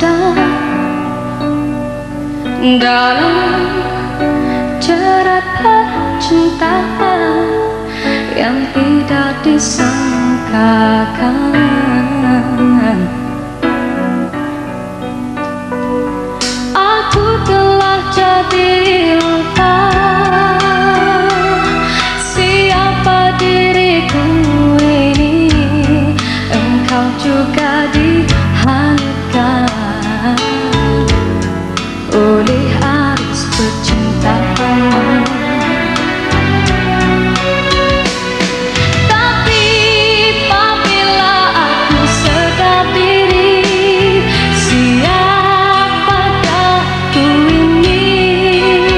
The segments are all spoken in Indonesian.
sudah dalam jerat percintaan yang tidak disangkakan. Aku telah jadi lupa siapa diriku ini. Engkau juga dihanyutkan oleh arus percintaan. Tapi apabila aku sedar diri, siapakah ku ini?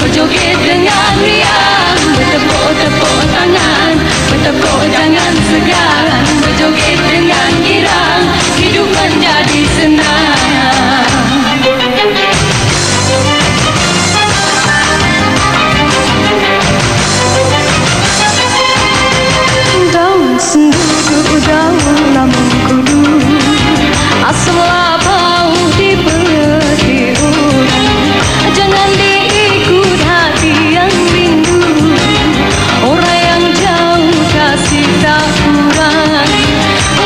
berjoget dengan riang, bertepuk-tepuk tangan, bertepuk jangan segan, berjoget dengan girang, hidup menjadi senang. Daun sendu, daun mengkudu, asal bau di petiuran, jangan diikut hati yang rindu, orang yang jauh kasih tak kurang.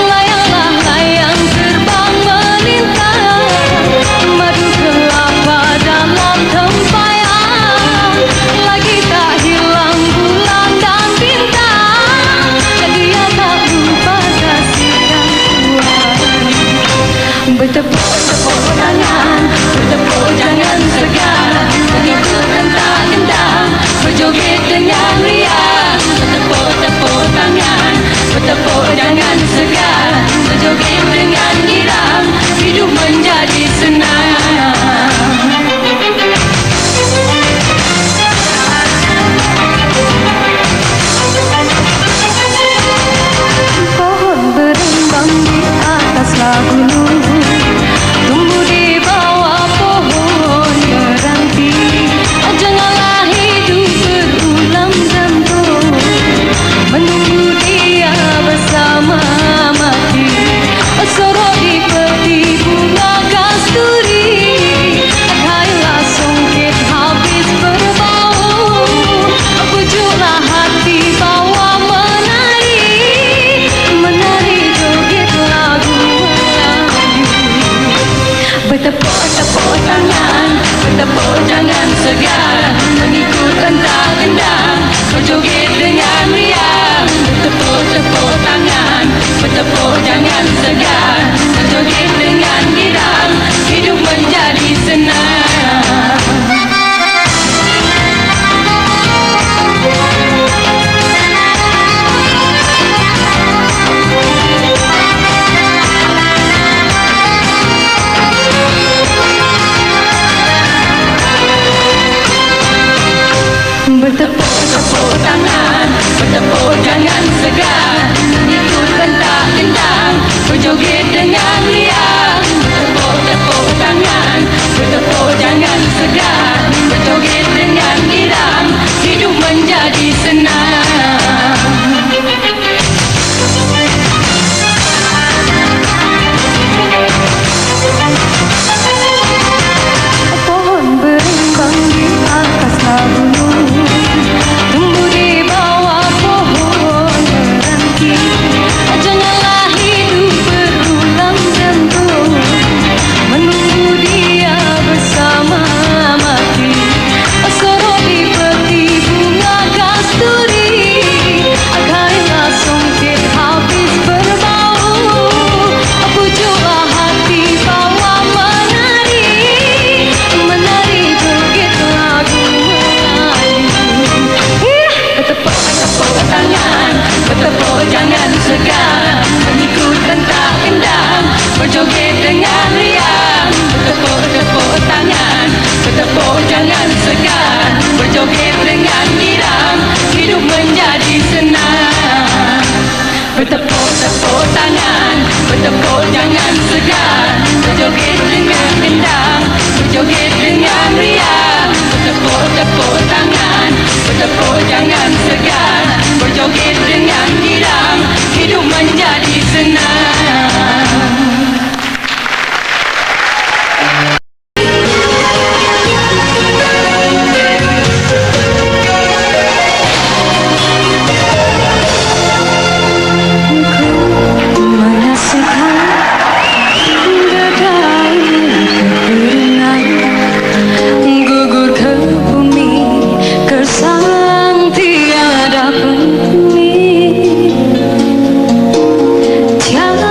Layanglah layang terbang melintang, madu kelapa dalam tempayan, lagi tak hilang bulan dan bintang, dia tak lupa kasih dan Tuhan. Bertepuk-tepuk tangan, bertepuk jangan segan, mengikut rentak gendang, berjoget dengan riang, bertepuk-tepuk tangan, bertepuk jangan segan, berjoget dengan girang, hidup menjadi senang. Pohon berimbang di ataslah gunung, tumbuh di bawah pohon meranti, janganlah hidup berulang gantung, menunggu dia bersama mati, sorot di peti bunga kasturi, kailah songket habis berbau, bujuklah hati bawa menari, menari joget lagu Melayu. Bertepuk-tepuk tangan, bertepuk jangan segan, mengikut rentak gendang, berjoget dengan riang, bertepuk-tepuk tangan, bertepuk jangan segan, berjoget dengan girang, hidup menjadi senang. Bertepuk-tepuk tangan, bertepuk jangan segan, mengikut rentak gendang, berjoget dengan riang, bertepuk-tepuk tangan, bertepuk jangan segan, berjoget dengan girang, hidup menjadi senang. Pohon berimbang di ataslah gunung, tumbuh di bawah pohon meranti, janganlah hidup berulang gantung, menunggu dia bersama mati, sorot di peti bunga kasturi, kailah songket habis berbau, bujuklah hati bawa menari, menari joget lagu Melayu. Bertepuk-tepuk tangan, bertepuk jangan segan, mengikut rentak gendang, berjoget dengan riang, bertepuk-tepuk tangan, bertepuk jangan segan, berjoget dengan girang, hidup menjadi senang. Bertepuk-tepuk tangan, bertepuk jangan segan, berjoget dengan gendang, berjoget dengan riang, bertepuk-tepuk tangan, bertepuk jangan segan, berjoget dengan girang, hidup menjadi senang. Gugur ke bumi, kersang tiada penghuni, tiada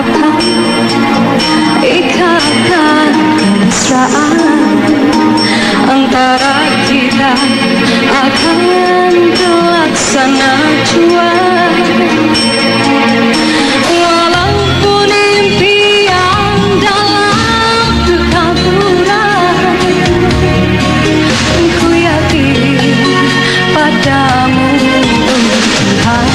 harapan, ikatan kemesraan antara kita akan terlaksana jua. Walaupun impian dalam kekaburan, ku yakin padamu Tuhan.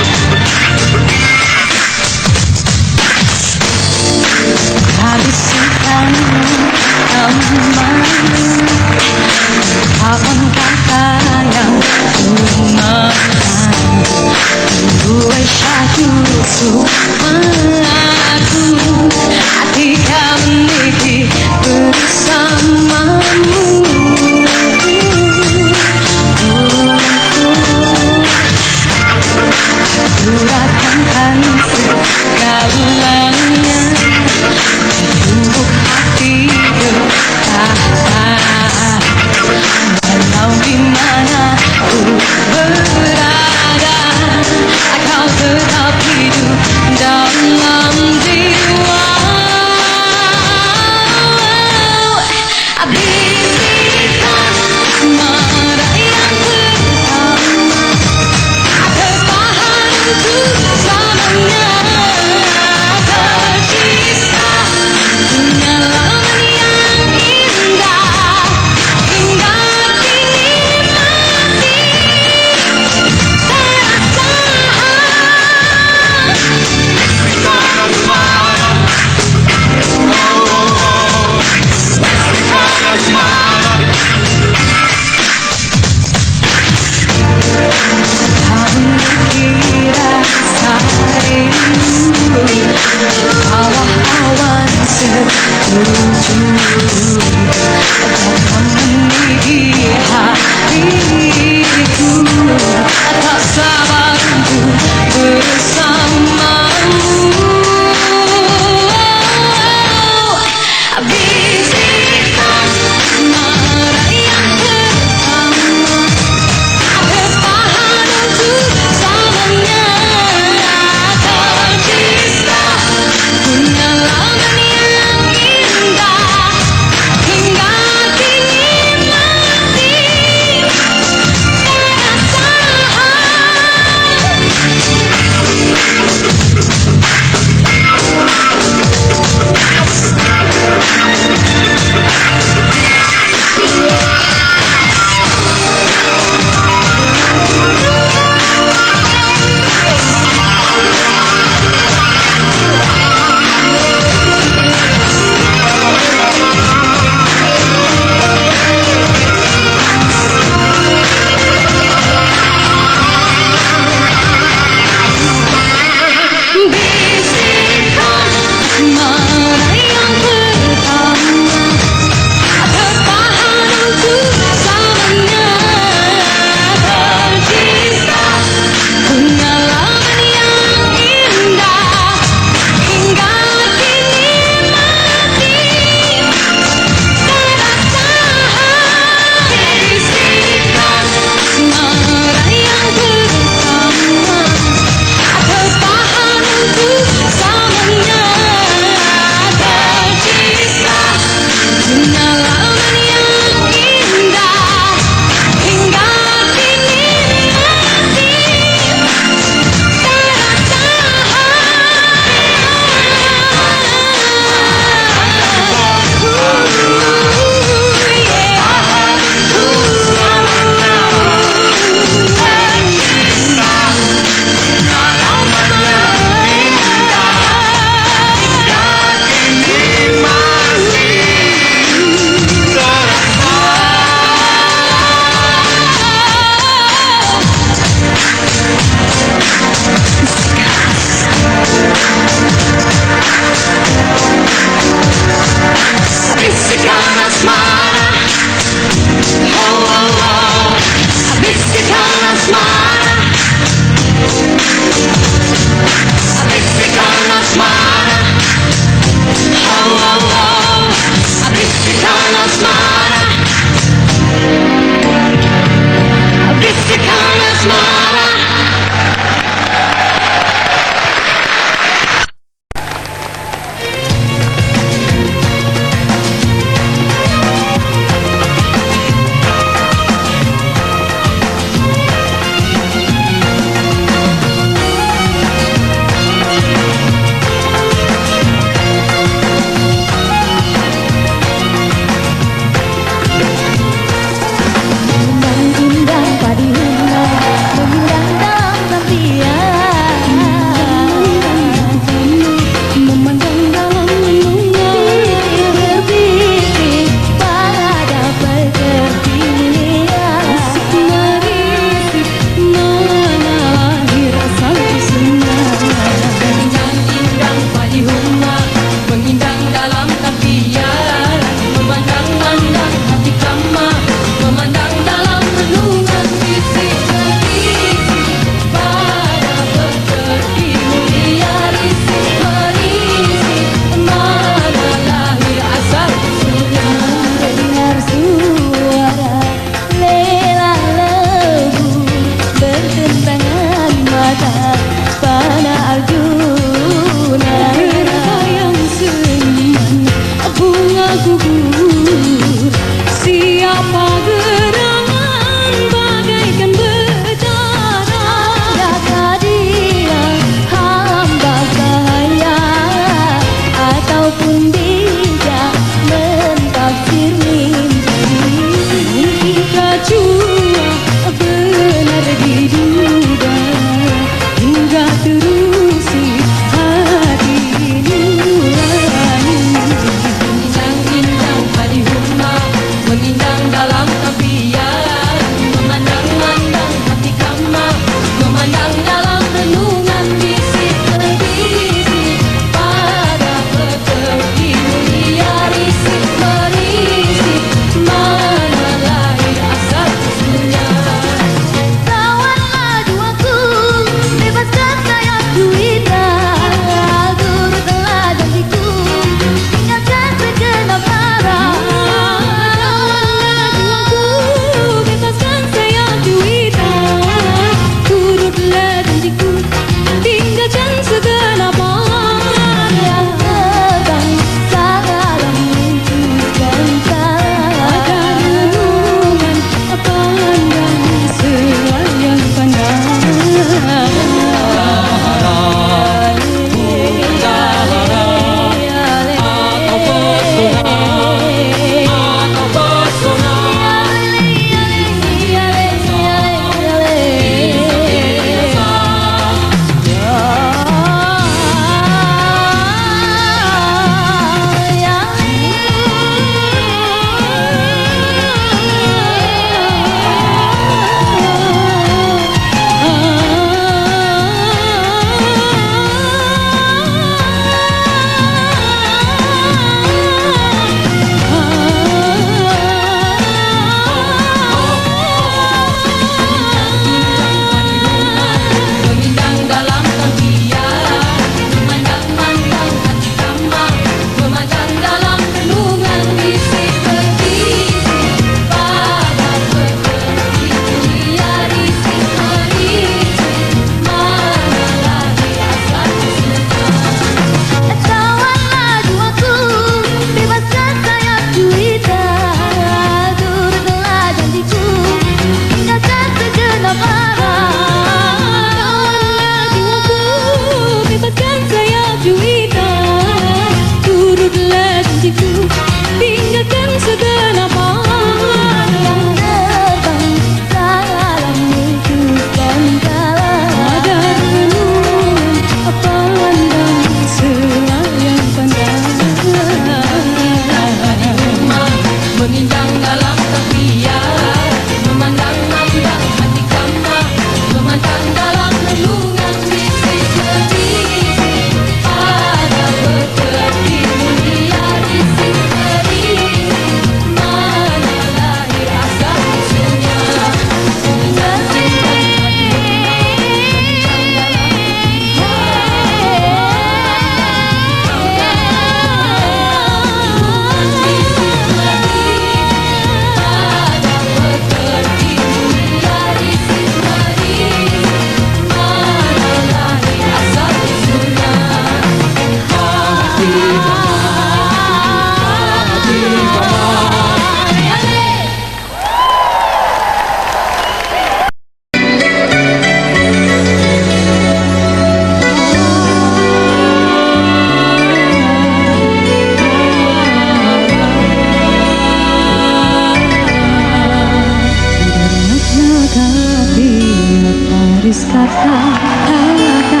Kata-kata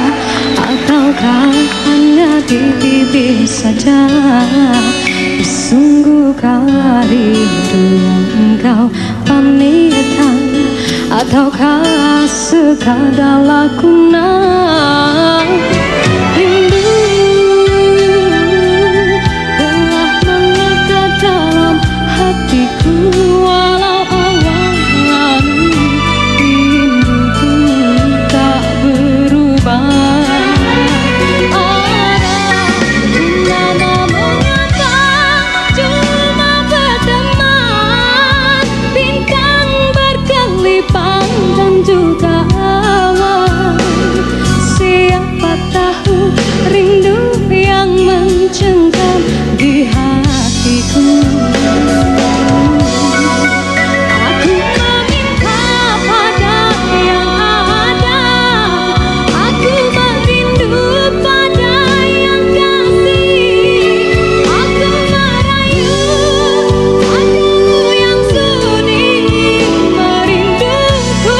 ataukah hanya di bibir saja? Sungguhkah rindu yang engkau pamerkan, ataukah sekadar lakonan? Rindu telah melekat dalam hatiku walau awal lalu. Mencengkam di hatiku. Aku meminta pada yang ada, aku merindu pada yang kasih. Aku merayu padamu yang sudi merinduku.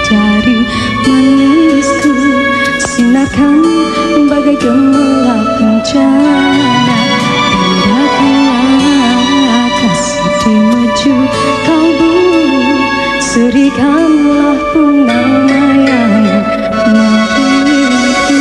Jari manisku, sinarkan bagai gemerlap bencana. Indahkanlah kasih di maju kalbu, serikanlah purnama yang memilikiku.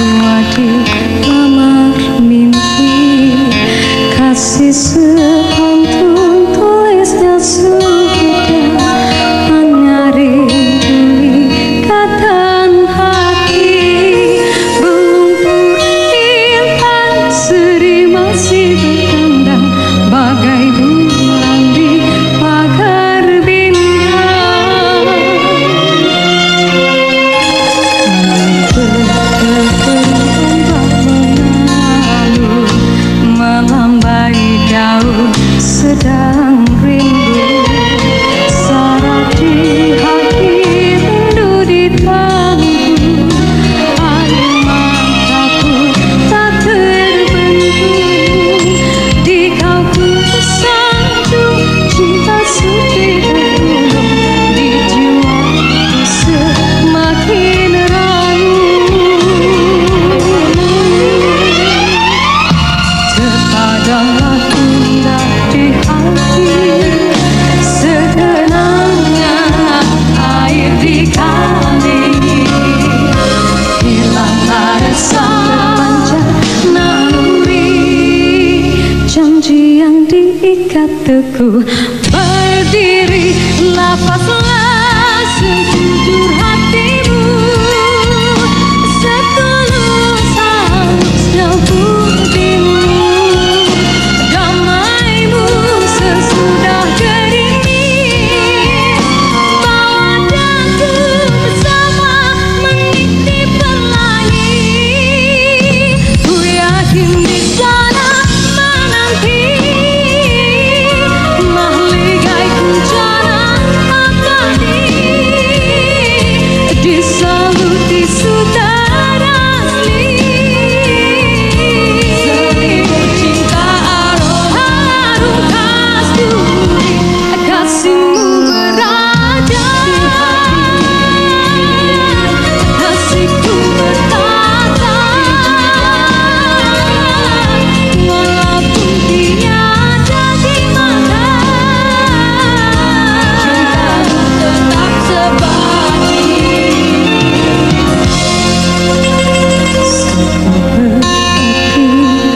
tua di kamar mimpi, kasih sepantun tulisnya sudah hanya rindu ikatan hati. Belumpur intan seri masih bertanda bagai bulan di pagar bintang. Melambai daun sedang rindu, sarah di hati rindu ditangguh. Air mataku tak terbendung, di kau ku tersanjung, cinta suci tertulung di jiwaku semakin ragu. Terpadamlah indah di hati, segenangnya air di kali. Hilanglah rasa sepanjang naluri, janji yang diikat teguh berdiri. Lapaslah sejujur hatimu, setulus halusnya budimu. Damaimu sesudah gerimis, bawa daku bersama meniti pelangi. Ku yakin di sana menanti mahligai kencana abadi, disalut di sudara asli. Selimut cinta harum kasturi, kasihmu berada, kasihku bertata, walaupun tiada di mana, cintamu tetap sebati.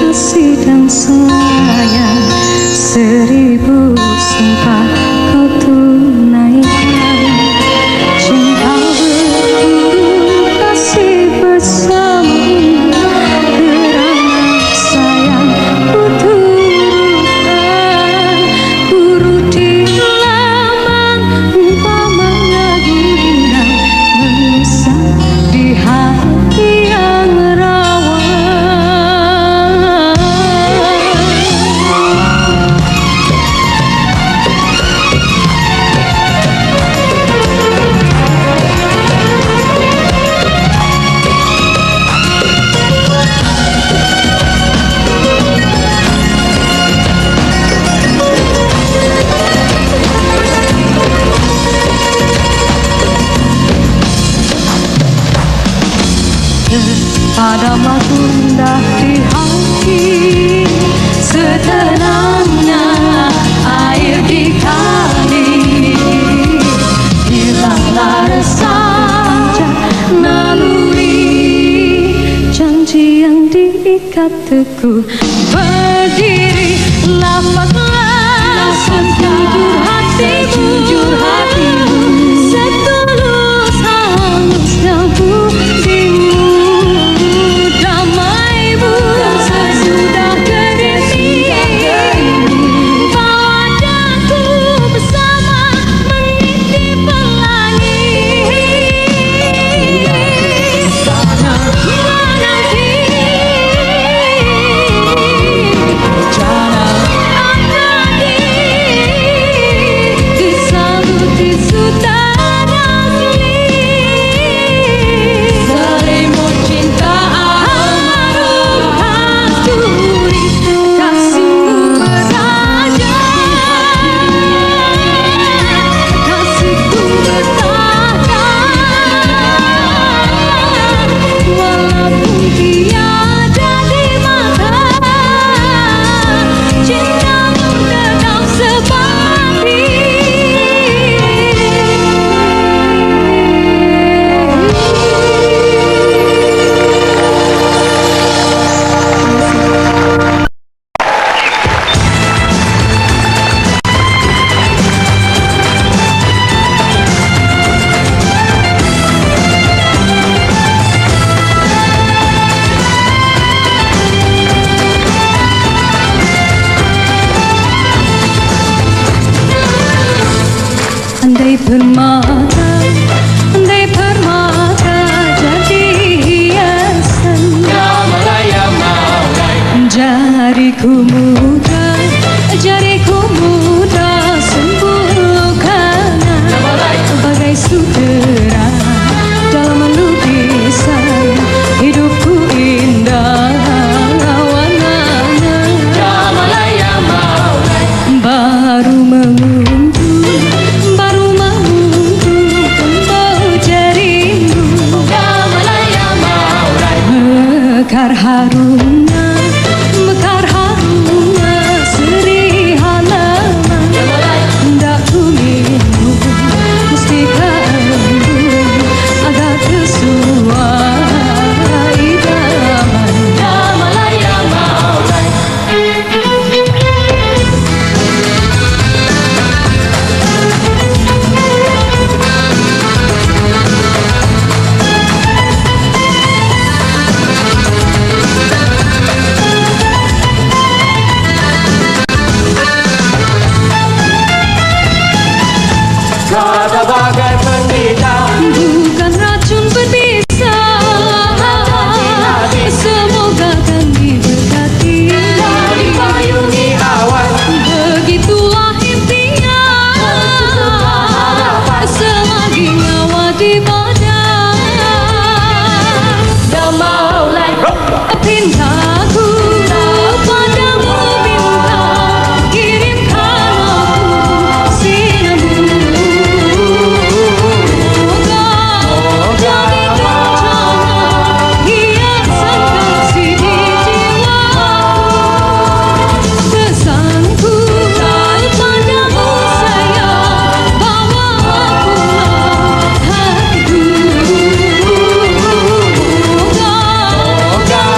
Kasih dan sayang, seribu sumpah kau tunaikan. Cinta berburu kasih bersamamu, kerana sayang ku turutkan. Kuruti laman umpamanya gundah mengisap di hati yang rawan. Terpadamlah gundah di hati, setenangnya air di kali. Hilanglah rasa naluri, janji yang diikat teguh berdiri. Lapaslah sejujur hatimu, setulus halusnya budimu. Damaimu sesudah gerimis, bawa daku bersama meniti pelangi. Sana menanti bencana abadi, disalut permata, andai permata jadi hiasan. Jariku muda sempurna bagai sutera dalam lukisan hidupku indah warnanya. Baru mengunduh kembang jarimu, mekar harumnya seri halaman. Hendak ku minum mustika embun agar kesuai idaman. Kata bagai pendeta, Bukan racun berbisa, semoga kan diberkati, dipayungi awan, begitulah impian selagi nyawa di badan. Ya Maulay, Pintaku padamu bintang, kirimkan aku sinarmu. Moga jadi rencana hiasan kasih di jiwaku. Pesanku padamu sayang, bawa pulang hatiku. Moga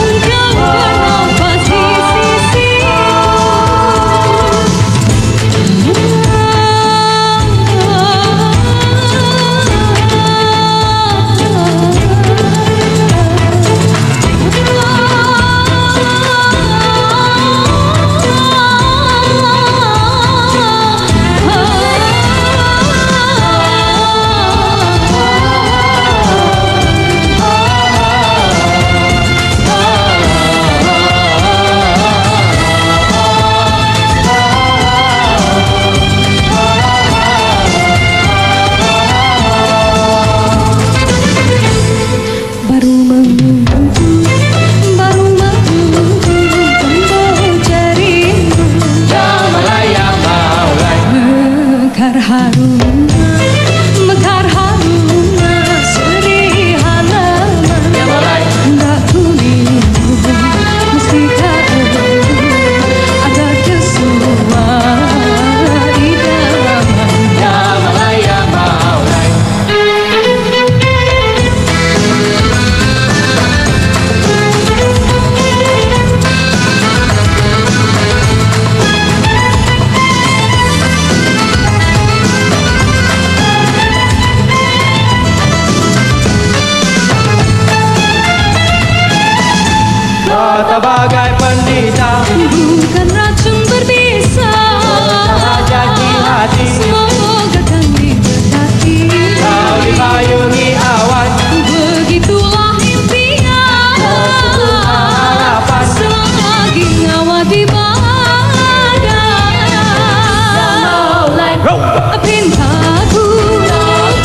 engkau bernafas di sisiku. Baru mengunduh kembang jarimu, Ya Maulay, mekar harumnya seri halaman. Hendak ku minum mustika embun agar kesuai idaman. Ya Maulay, kata bagai pendeta, Bukan racun berbisa, jadi hati, semoga kan diberkati, kau dipayungi awan, begitulah impian selagi nyawa di badan. Pintaku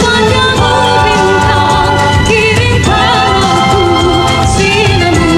padamu bintang, kirimkan aku sinarmu.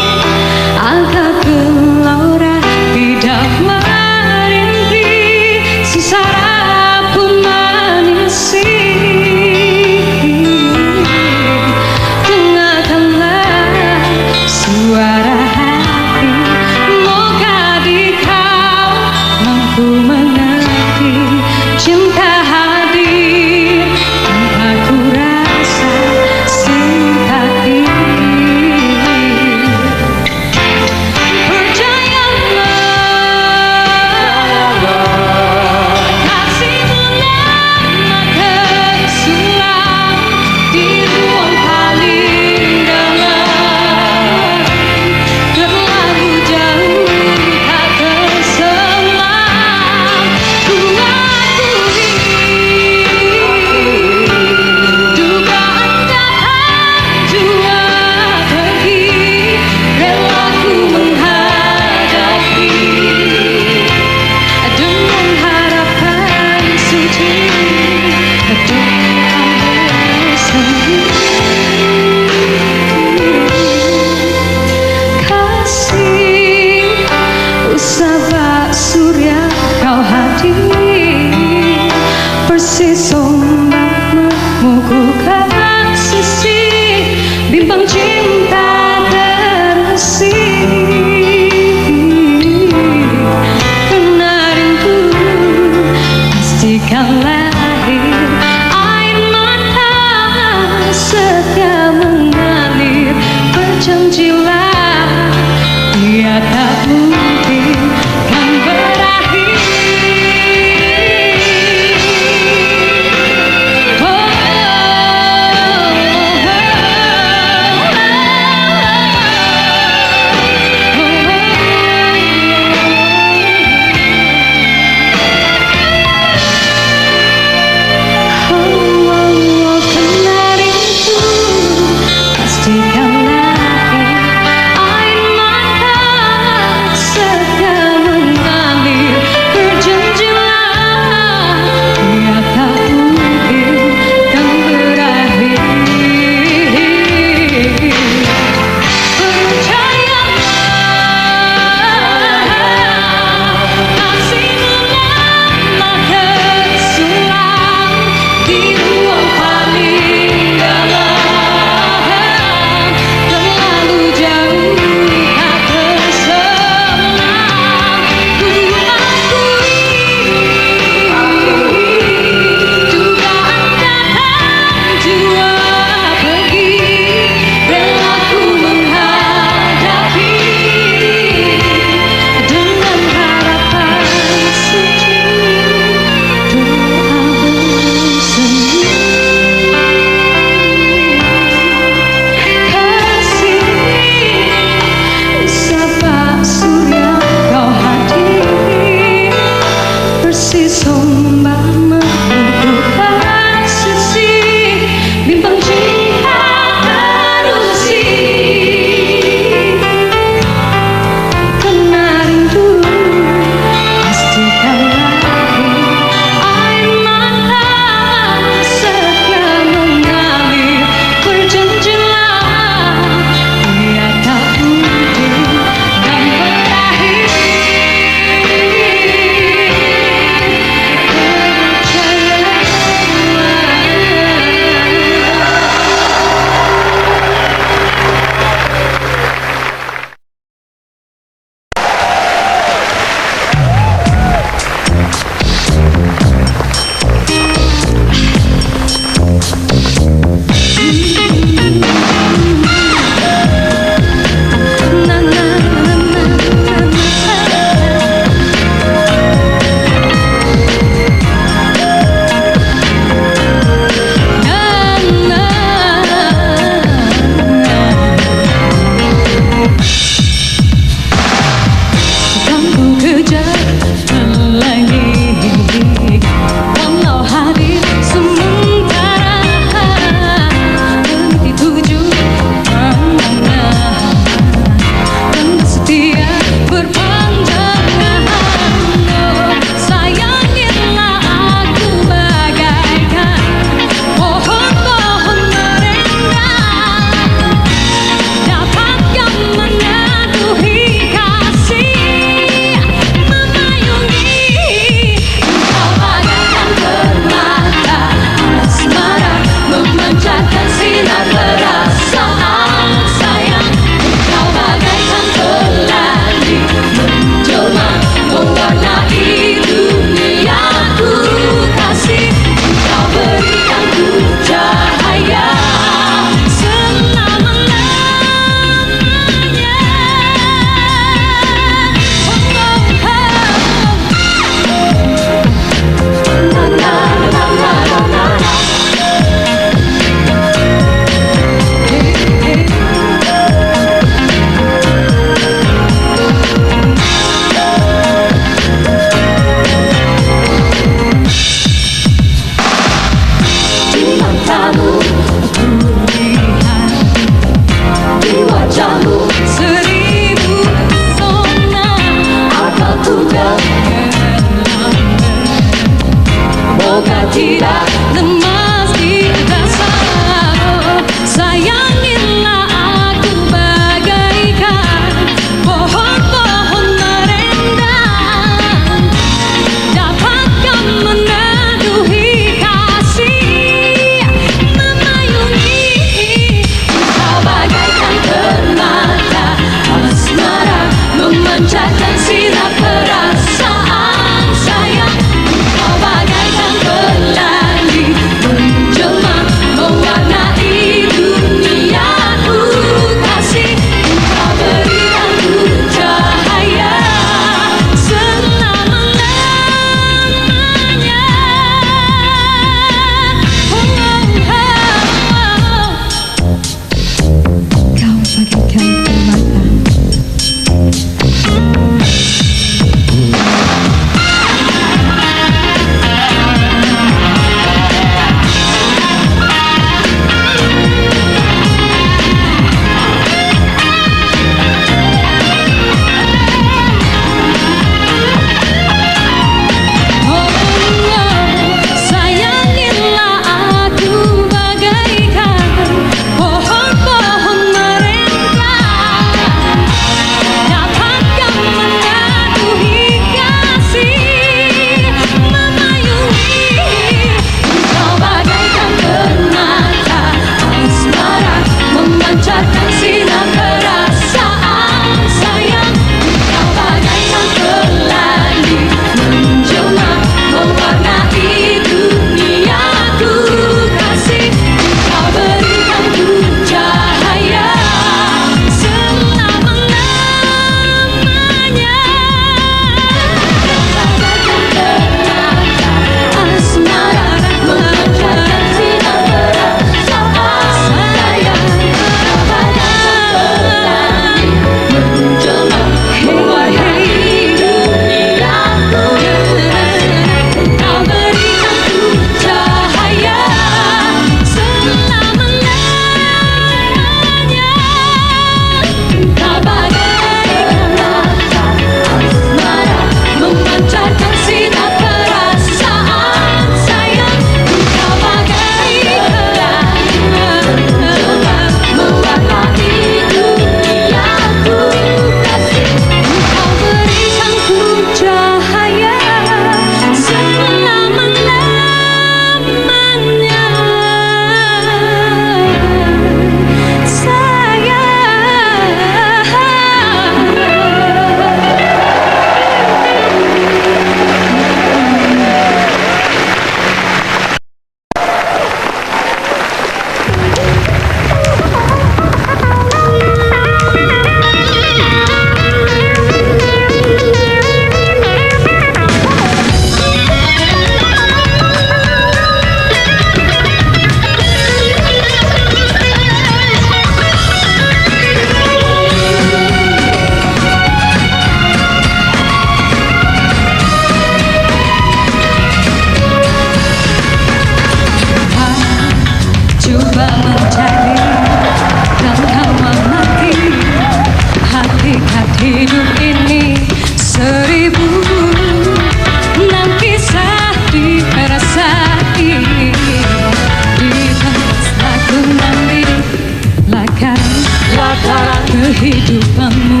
kehidupanmu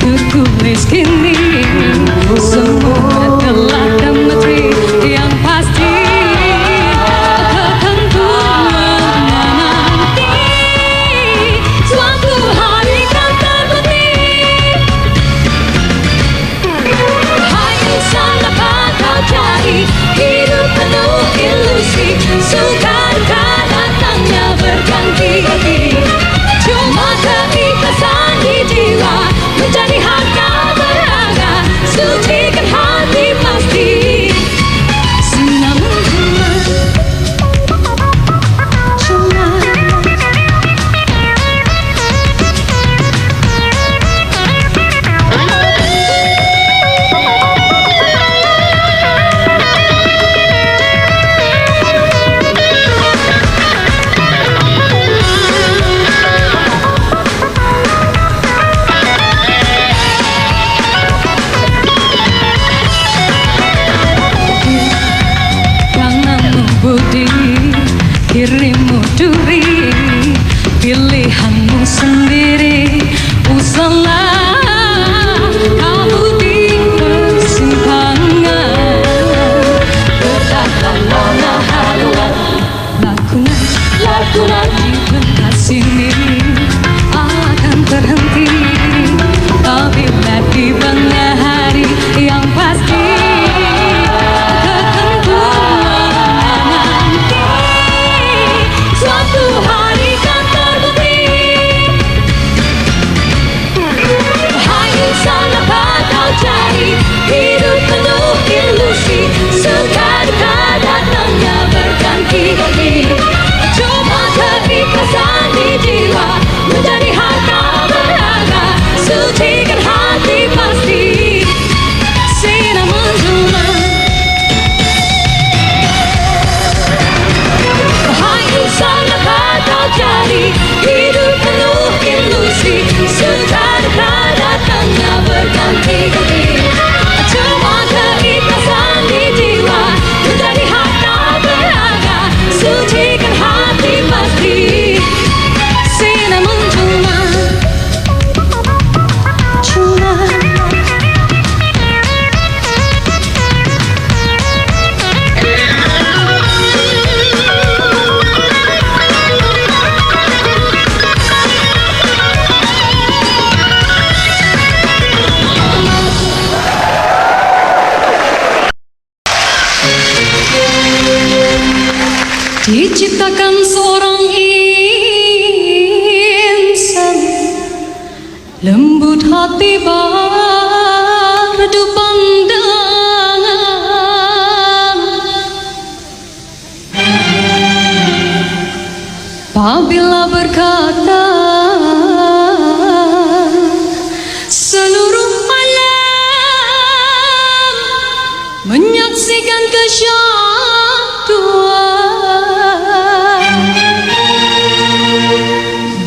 tertulis kini. Semua telah terbukti, yang pasti akan ku menanti. Suatu hari kan terbukti. Hai insan, apa kau cari hidup penuh ilusi? Suka duka datangnya berganti-ganti. Cuma keikhlasan di jiwa menjadi harta berharga. Sucikan hati pasti. Namun cuma budi, dirimu duri, pilihanmu sendiri. Usahlah kamu di persimpangan, bertahanlah haluan lakukan di pentas ini akan terhenti apabila tibanya hari yang pasti. Hidup penuh ilusi, suka duka datangnya berganti-ganti. Cuma keikhlasan di jiwa menjadi harta berharga. Sucikan hati pasti. Sinar menjelma. Hai insan, apa kau cari hidup penuh ilusi? Suka duka datangnya berganti-ganti. Cuma keikhlasan di jiwa menjadi harta berharga. Sucikan hati pasti. Sinar menjelma. Cuma diciptakan seorang insan, lembut hati merdu pandangan. Apabila berkata seluruh alam menyaksikan kesyahduan,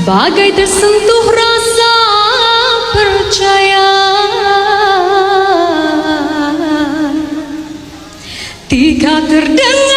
bagai tersentuh rasa percaya. Tiga terdengar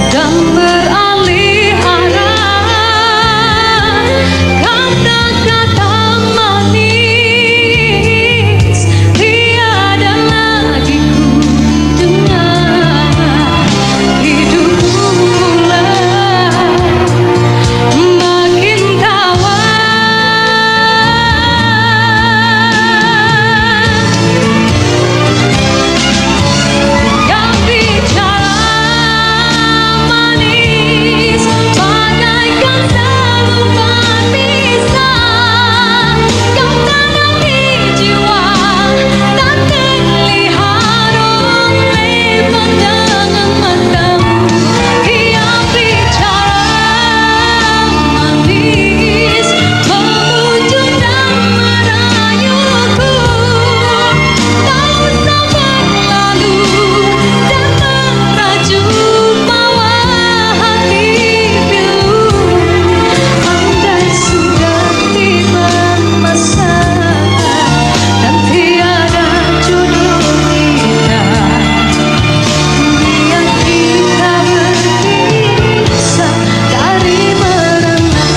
dan beralih arah. Kata-kata manis tiada lagi ku dengar. Hidupku mulai makin yang bicara manis bagaikan seluman pisang. Kau tanam di jiwa tak terlihat oleh pandangan matamu. Yang bicara manis memujuk dan merayuku. Tak usah berlalu dan merajuk bawa hati pilu. Andai sudah tiba masa dan tiada jodoh kita, biar kita berpisah dari merana.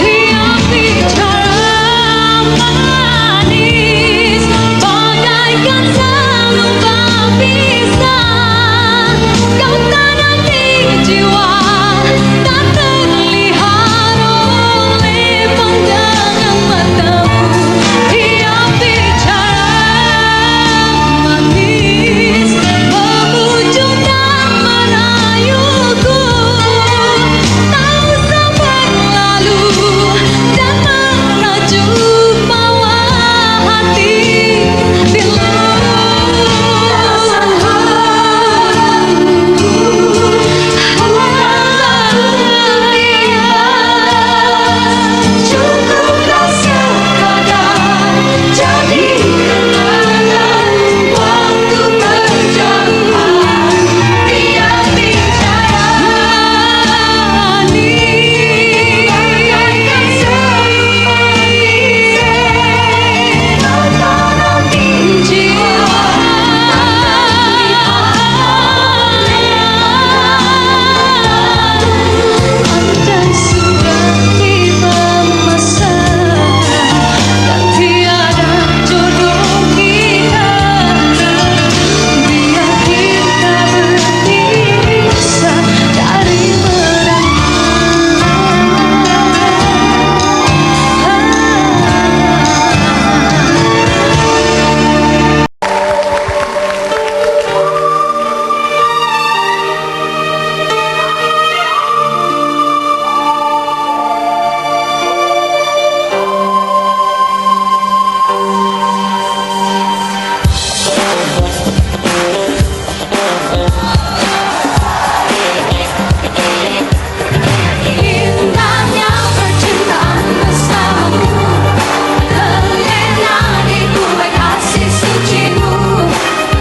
Yang bicara manis bagaikan seluman pisang. Kau tanam di jiwa tak terlihat oleh pandangan matamu. Yang bicara manis memujuk dan merayuku. Tak usah berlalu dan merajuk bawa hati pilu. Cukuplah sekadar jadi kenangan waktu berjauhan. Dia bicara manis bagaikan seluman pisang. Kau tanam di jiwa andai sudah tiba masa dan tiada jodoh kita, biar kita berpisah dari merana. Indahnya percintaan bersamamu, terlena di gulai kasih sucimu.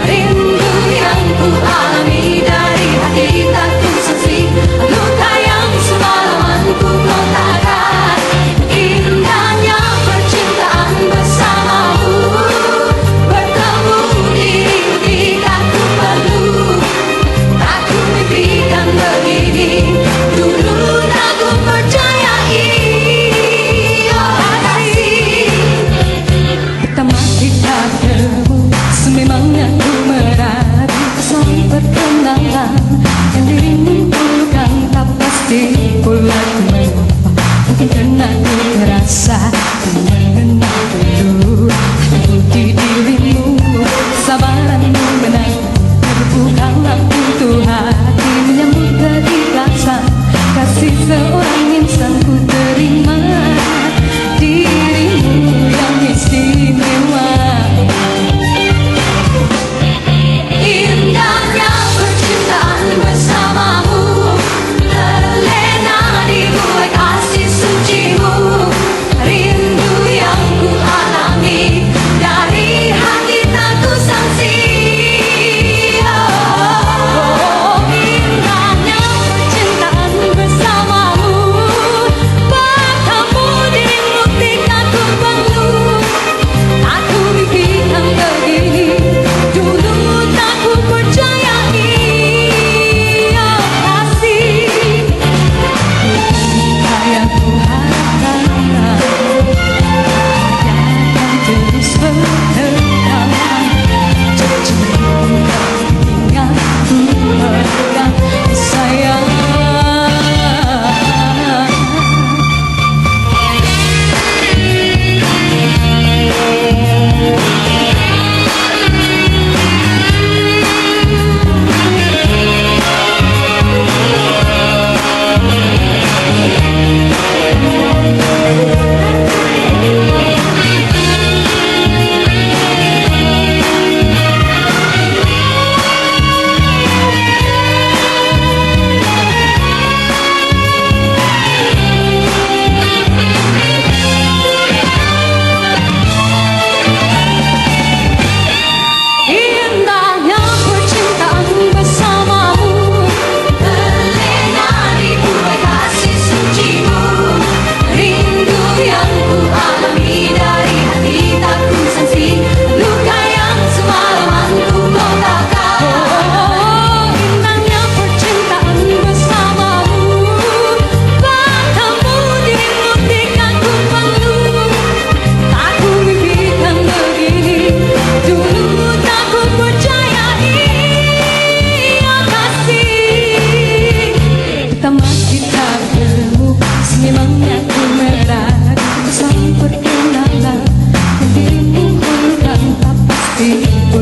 Rindu yang ku alami dari hati tak ku sangsi, luka yang semalaman ku kontakkan. Indahnya percintaan bersamamu, bertemu dirimu tidak ku perlu. Tak ku mimpikan begini, dulu tak ku percayai. Oh kasih, pertama kita bertemu, sememangnya ku meragu kesan perkenalan. Yang dirimu bukan tak pasti pula ku mengapa. Mungkin karena ku terasa ku mengenal dulu hatiku di dirimu. Kesabaranmu menang terbukalah pintu hati menyambut keikhlasan kasih seorang insan. Ku terima dirimu yang istimewa.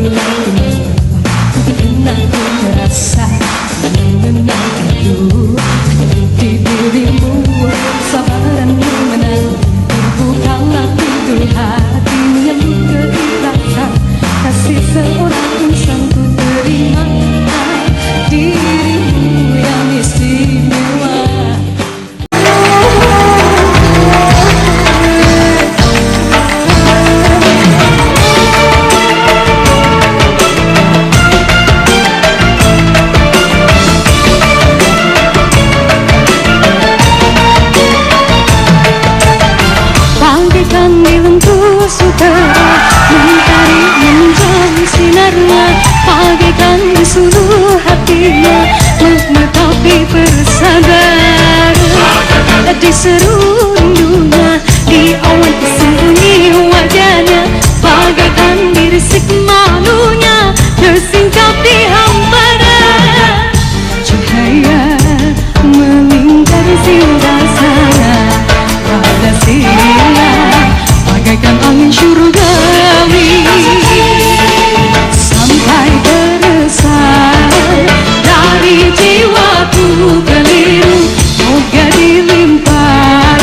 pernah ku terasa mengenal itu di dirimu sabaranmu menang bukanlah pintu hati menyambut keikhlasan kasih seorang insan ku terima dirimu yang istimewa. Bagaikan dilentur sutera mentari menunjang sinarnya, bagaikan di seluruh hatinya menetapi persaudaraan di seluruh rindunya, di awan tersembunyi wajahnya, bagaikan dirisik malunya tersingkap di hamparan cahaya melingkar singgah sana pada sila bagaikan angin surgawi sampai terasa dari jiwaku keliru moga dilimpah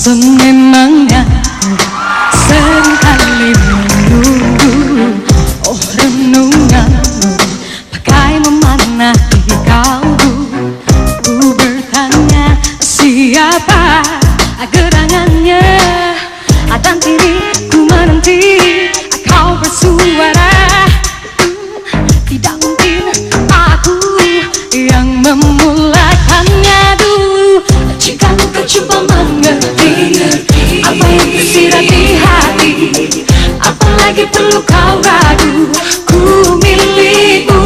Sememangnya seringkali menunggu, oh renunganmu bagai memanati kalbu. Ku bertanya siapa gerangannya, dan kini ku menanti kau bersuara. Tidak mungkin aku yang memulakannya dulu. Jika kau coba mengerti apa yang tersirat di hati, apalagi perlu kau ragu, ku milikmu.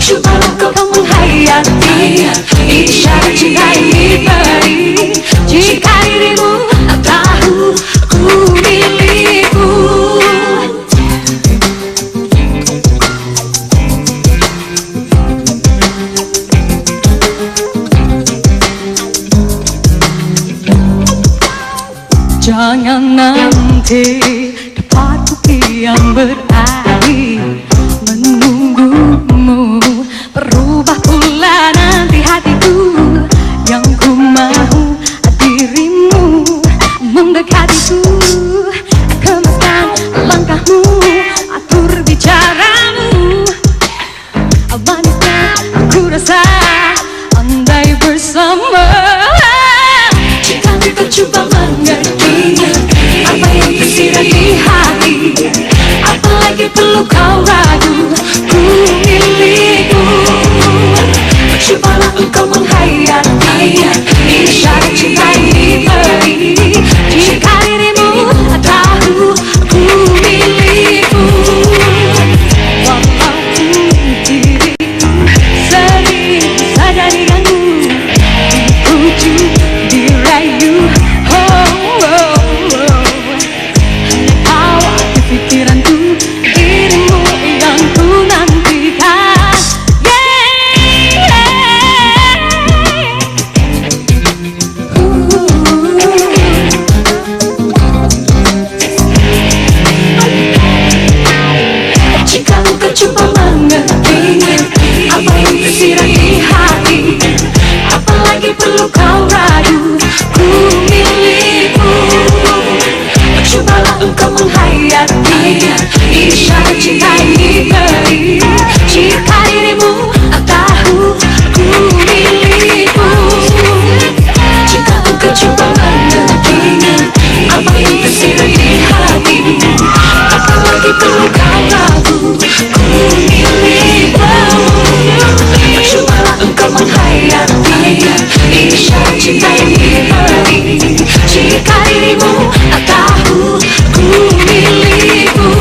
Cobalah kau menghayati isyarat cinta ini beri. Jika dirimu tahu ku milikmu. Jangan nanti dapat ku kian beralih menunggumu. Berubah pula nanti hatiku, yang ku mau dirimu mendekatiku. Kemaskan langkahmu, atur bicaramu. Manisnya aku rasa andai bersama. Jika kita coba mengerti apa yang tersirat di hati, apalagi perlu kau ragu, ku milikmu. Cobalah engkau menghayati isyarat cinta ini beri. Jika dirimu tahu ku milikmu. Walaupun diriku sering saja diganggu, dipuji, dirayu, oh, oh, oh. Hanya kau ada pikiranku, dirimu yang ku nantikan. Jika engkau coba mengerti apa yang tersirat di hati, apalagi perlu kau ragu, ku milikmu. Cobalah engkau menghayati isyarat cinta ini beri. Jika dirimu tahu ku milikmu. Jika engkau coba mengerti apa yang tersirat di hati, apalagi perlu kau ragu, ku milikmu. Cobalah engkau menghayati isyarat cinta ini beri. Jika dirimu tahu ku milikmu.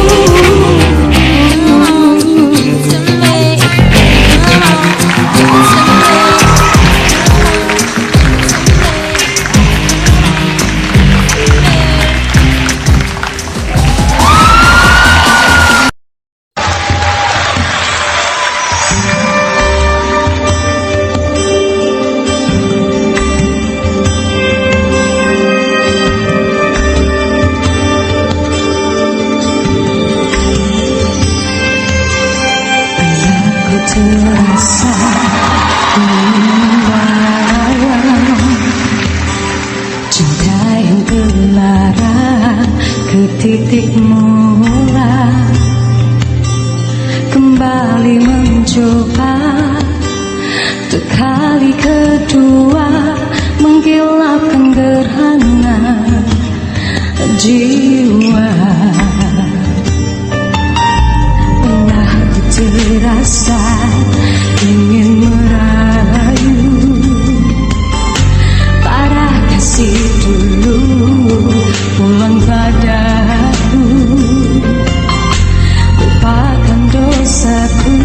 Terasa menyawang cinta yang terlarang ke titik mula, kembali mencoba untuk kali kedua, menggelapkan gerhana jiwa. Terasa ingin merayu para kasih dulu pulang padaku, lupakan dosaku,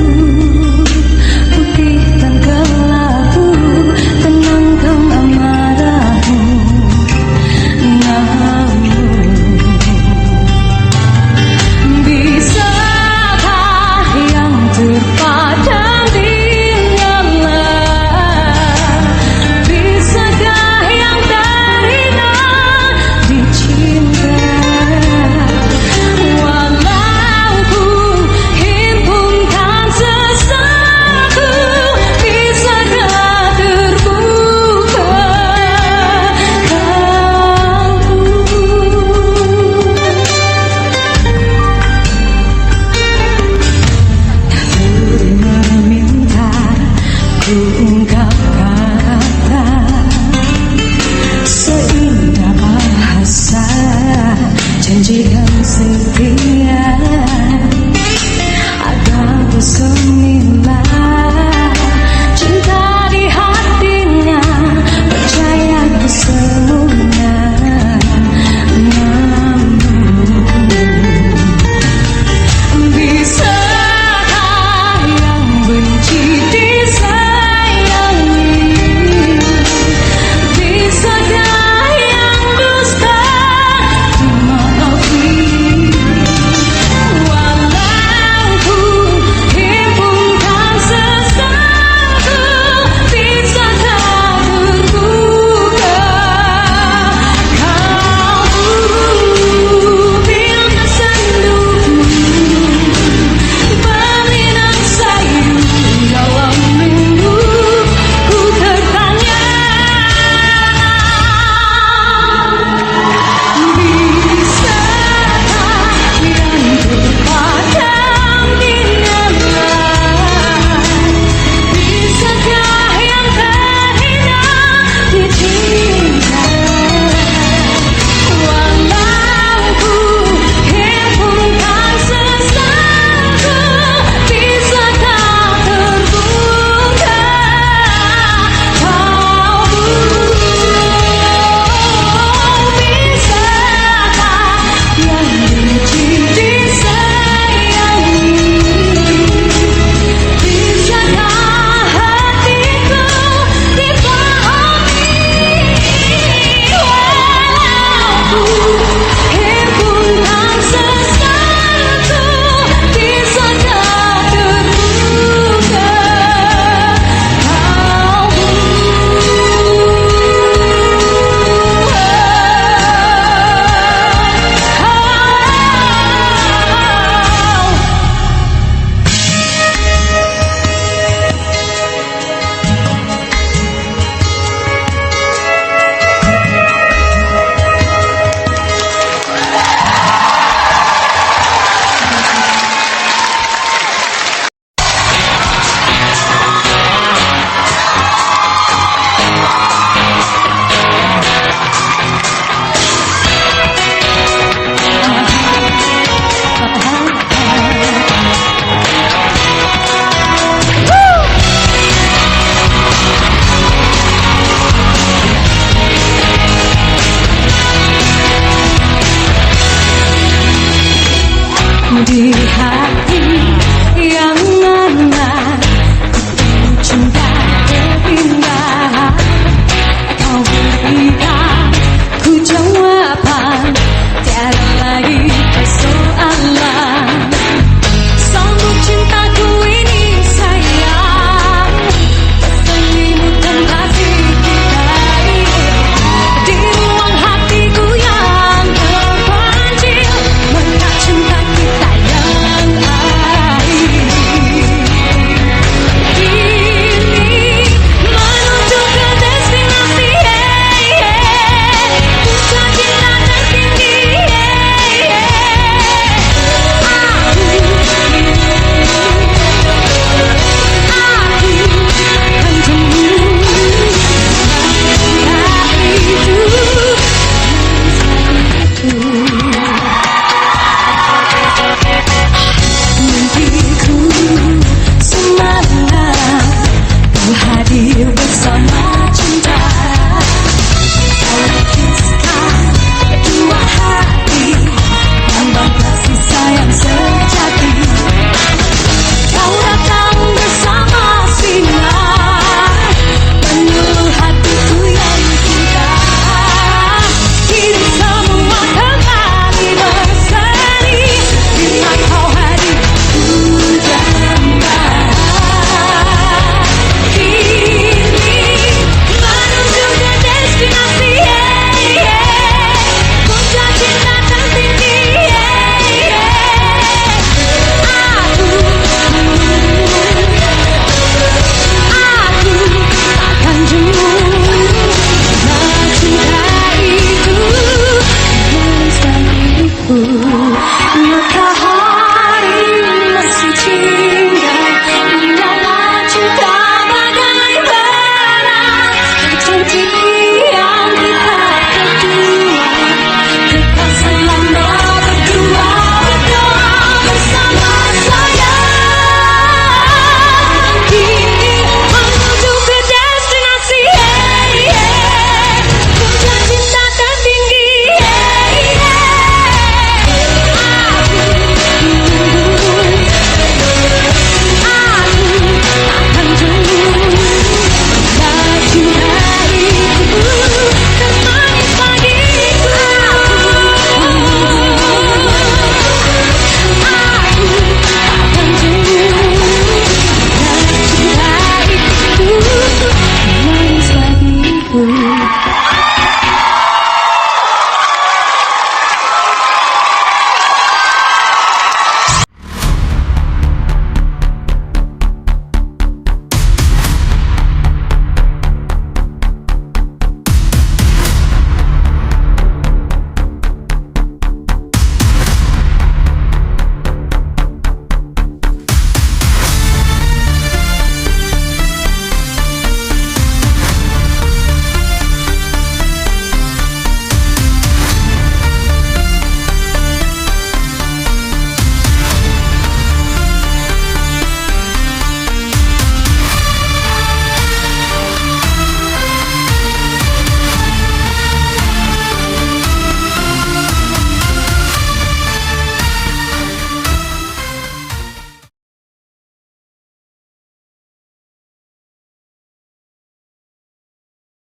putihkan kelabu, tenangkan amarahmu. Namun Janji dan setia